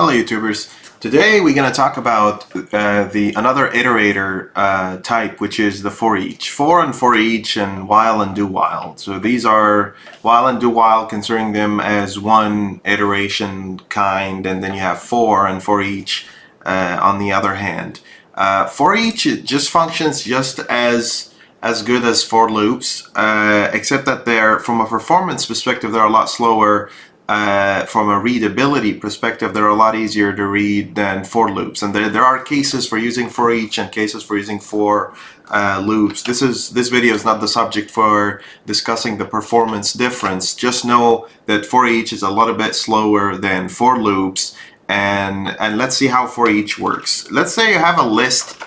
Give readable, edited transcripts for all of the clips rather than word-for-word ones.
Hello YouTubers. Today we're going to talk about another iterator type, which is the for each. For and for each and while and do while. So these are while and do while, considering them as one iteration kind, and then you have for and for each on the other hand. For each, it just functions just as good as for loops, except that they're, from a performance perspective, they're a lot slower. From a readability perspective, they're a lot easier to read than for loops, and there are cases for using for each and cases for using for loops. This video is not the subject for discussing the performance difference. Just know that for each is a little bit slower than for loops, and let's see how for each works. Let's say you have a list.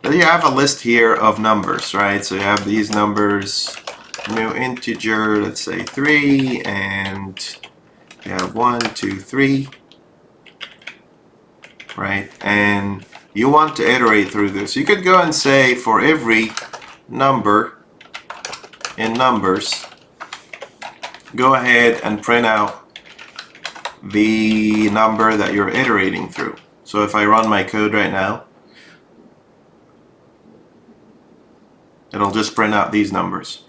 You have a list here of numbers, right? So you have these numbers, new integer, let's say 3, and you have 1, 2, 3, right? And you want to iterate through this. You could go and say for every number in numbers, go ahead and print out the number that you're iterating through. So if I run my code right now, it'll just print out these numbers.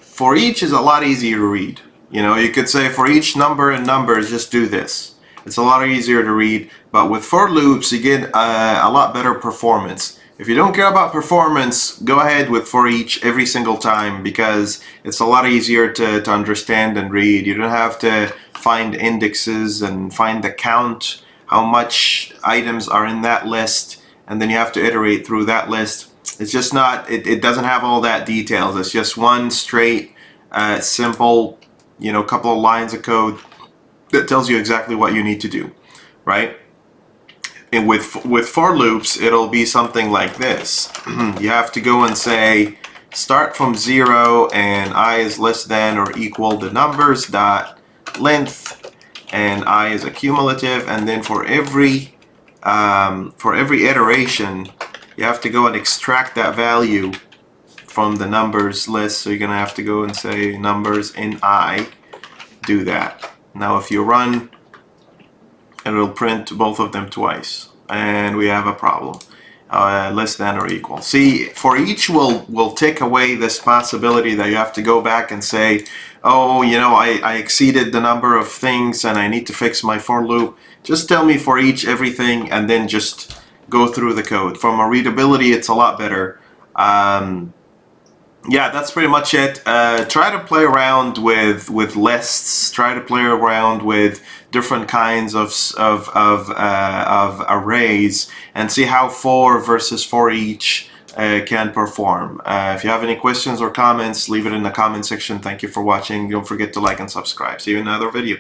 For each is a lot easier to read. You know, you could say for each number in numbers, just do this. It's a lot easier to read, but with for loops, you get a lot better performance. If you don't care about performance, go ahead with for each every single time, because it's a lot easier to understand and read. You don't have to find indexes and find the count, how much items are in that list, and then you have to iterate through that list. It's just not, it doesn't have all that details. It's just one straight, simple, you know, couple of lines of code that tells you exactly what you need to do, right? And with for loops, it'll be something like this. You have to go and say, start from 0 and I is less than or equal the numbers dot length, and I is a cumulative, and then for every iteration, you have to go and extract that value from the numbers list. So you're gonna have to go and say numbers in I, do that. Now if you run, it'll print both of them twice, and we have a problem. Less than or equal. See, for each will take away this possibility that you have to go back and say, oh, you know, I exceeded the number of things and I need to fix my for loop. Just tell me for each everything, and then just go through the code. From a readability, it's a lot better. Yeah, that's pretty much it. Try to play around with lists. Try to play around with different kinds of arrays, and see how for versus for each can perform. If you have any questions or comments, leave it in the comment section. Thank you for watching. Don't forget to like and subscribe. See you in another video.